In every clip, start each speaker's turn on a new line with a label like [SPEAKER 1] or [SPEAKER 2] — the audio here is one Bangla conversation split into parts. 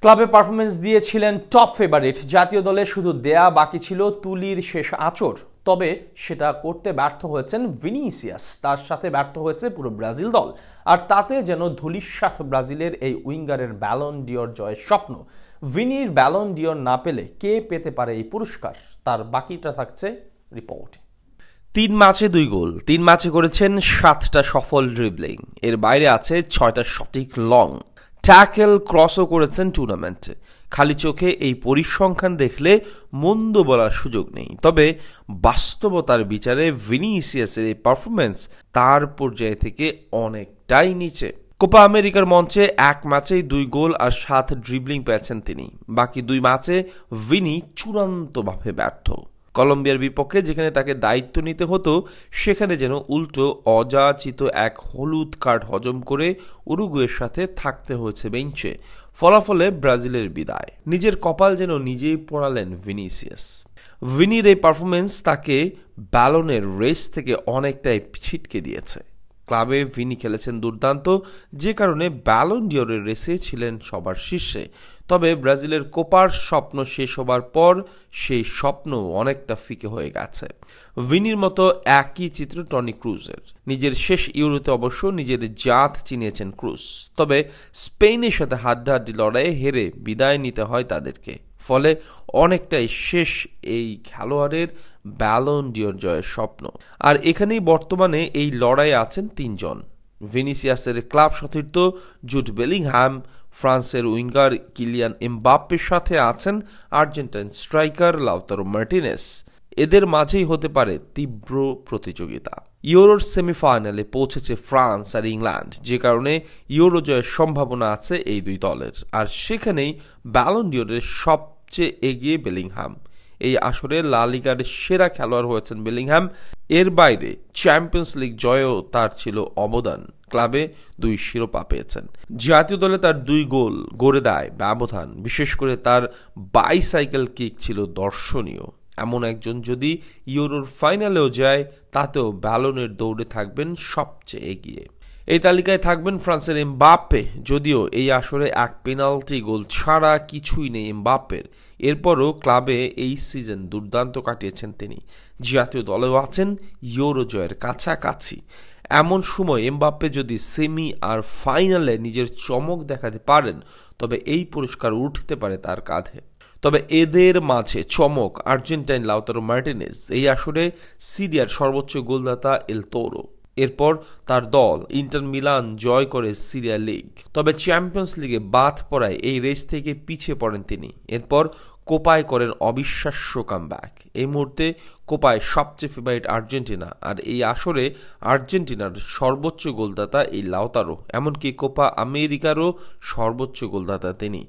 [SPEAKER 1] ক্লাবে পারফরমেন্স দিয়েছিলেন টপ ফেভারিট, জাতীয় দলে শুধু দেয়া বাকি ছিল তুলির শেষ আঁচড়। তবে সেটা করতে ব্যর্থ হয়েছেন ভিনিসিয়াস, তার সাথে ব্যর্থ হয়েছে পুরো ব্রাজিল দল। আর তাতে যেন ধূলিসাৎ ব্রাজিলের এই উইঙ্গারের ব্যালন ডিওর জয়ের স্বপ্ন। ভিনির ব্যালন ডিওর না পেলে কে পেতে পারে এই পুরস্কার, তার বাকিটা থাকছে রিপোর্টে।
[SPEAKER 2] 3 ম্যাচে 2 গোল, 3 ম্যাচে করেছেন 7টা সফল ড্রিবলিং, এর বাইরে আছে 6টা সঠিক লং ট্যাকেল, ক্রসও করেছেন টুর্নামেন্টে। খালি চোখে এই পরিসংখ্যান দেখলে মন্দ বলার সুযোগ নেই, তবে বাস্তবতার বিচারে ভিনিসিয়াসের এই পারফরমেন্স তার পর্যায় থেকে অনেকটাই নিচে। কোপা আমেরিকার মঞ্চে 1 ম্যাচেই 2 গোল আর 7 ড্রিবলিং পেয়েছেন তিনি। বাকি 2 ম্যাচে ভিনি চূড়ান্তভাবে ব্যর্থ। কলম্বিয়ার বিপক্ষে যেখানে তাকে দায়িত্ব নিতে হতো, সেখানে যেন উল্টো অযাচিত এক হলুদ কার্ড হজম করে উরুগুয়ের সাথে থাকতে হয়েছে বেঞ্চে। ফলাফলে ব্রাজিলের বিদায়। নিজের কপাল যেন নিজেই পোড়ালেন ভিনিসিয়াস। ভিনির এই পারফরমেন্স তাকে ব্যালনের রেস থেকে অনেকটাই ছিটকে দিয়েছে। ক্লাবে ভিনি খেলেছেন দুর্দান্ত, যে কারণে ব্যালন ডিওরের রেসে ছিলেন সবার শীর্ষে। তবে ব্রাজিলের কোপার স্বপ্ন শেষ হবার পর সেই স্বপ্ন অনেকটা ফিকে হয়ে গেছে। ভিনির মতো একই চিত্র টনি ক্রুজের। নিজের শেষ ইউরোতে অবশ্য নিজের জাত চিনিয়েছেন ক্রুজ, তবে স্পেনের সাথে হাড্ডাহাড্ডি লড়াইয়ে হেরে বিদায় নিতে হয় তাদেরকে। ফলে অনেকটাই শেষ এই খেলোয়াড়ের ব্যালন ডিওর জয়ের স্বপ্ন। আর এখানেই বর্তমানে এই লড়াইয়ে আছেন 3 জন। ভিনিসিয়াসের ক্লাব সতীর্থ জুড বেলিংহ্যাম, ফ্রান্সের উইঙ্গার কিলিয়ান এমবাপ্পের সাথে আছেন আর্জেন্টাইন স্ট্রাইকার লাউতারো মার্টিনেস। এদের মাঝেই হতে পারে তীব্র প্রতিযোগিতা। ইউরোর সেমিফাইনালে পৌঁছেছে ফ্রান্স আর ইংল্যান্ড, যে কারণে ইউরো জয়ের সম্ভাবনা আছে এই 2 দলের। আর সেখানেই ব্যালন ডিওরের সবচেয়ে এগিয়ে বেলিংহ্যাম। এই আসরে লা লিগার সেরা খেলোয়াড় হয়েছেন বেলিংহ্যাম। এর বাইরে চ্যাম্পিয়ন্স লিগ জয়েও তার ছিল অবদান। ক্লাবে 2 শিরোপা পেয়েছেন। জাতীয় দলে তার 2 গোল গড়ে দেয় ব্যবধান। বিশেষ করে তার বাইসাইকেল কিক ছিল দর্শনীয়। এমন একজন যদি ইউরোর ফাইনালেও যায়, তাতেও ব্যালনের দৌড়ে থাকবেন সবচেয়ে এগিয়ে। এই তালিকায় থাকবেন ফ্রান্সের এমবাপ্পে, যদিও এই আসরে 1 পেনাল্টি গোল ছাড়া কিছুই নেই এমবাপ্পের। এরপরও ক্লাবে এই সিজন দুর্দান্ত কাটিয়েছেন তিনি। জাতীয় দলেও আছেন ইউরো জয়ের কাছাকাছি। এমন সময় এমবাপ্পে যদি সেমি আর ফাইনালে নিজের চমক দেখাতে পারেন, তবে এই পুরস্কার উঠতে পারে তার কাঁধে। তবে এদের মাঝে চমক আর্জেন্টাইন লাউতারো মার্টিনেজ, এই আসরে সিরিয়ার সর্বোচ্চ গোলদাতা এল তোরো। এরপর তার দল ইন্টার মিলান জয় করে সিরিয়া লিগ। তবে চ্যাম্পিয়ন্স লিগে বাদ পড়ায় এই রেস থেকে পিছিয়ে পড়েন তিনি। এরপর কোপায় করেন অবিশ্বাস্য কামব্যাক। এই মুহূর্তে কোপায় সবচেয়ে ফেভারিট আর্জেন্টিনা, আর এই আসরে আর্জেন্টিনার সর্বোচ্চ গোলদাতা এই লাউতারো। এমনকি কোপা আমেরিকারও সর্বোচ্চ গোলদাতা তিনি।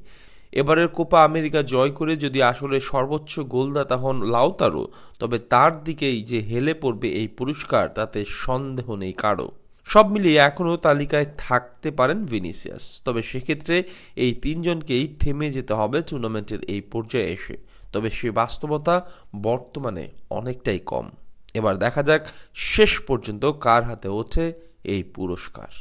[SPEAKER 2] এবারের কোপা আমেরিকা জয় করে যদি আসলে সর্বোচ্চ গোলদাতা হন লাউতারো, তবে তার দিকেই যে হেলে পড়বে এই পুরস্কার, তাতে সন্দেহ নেই কারো। সব মিলিয়ে এখনও তালিকায় থাকতে পারেন ভিনিসিয়াস, তবে সেক্ষেত্রে এই 3 জনকেই থেমে যেতে হবে টুর্নামেন্টের এই পর্যায়ে এসে। তবে সে বাস্তবতা বর্তমানে অনেকটাই কম। এবার দেখা যাক শেষ পর্যন্ত কার হাতে ওঠে এই পুরস্কার।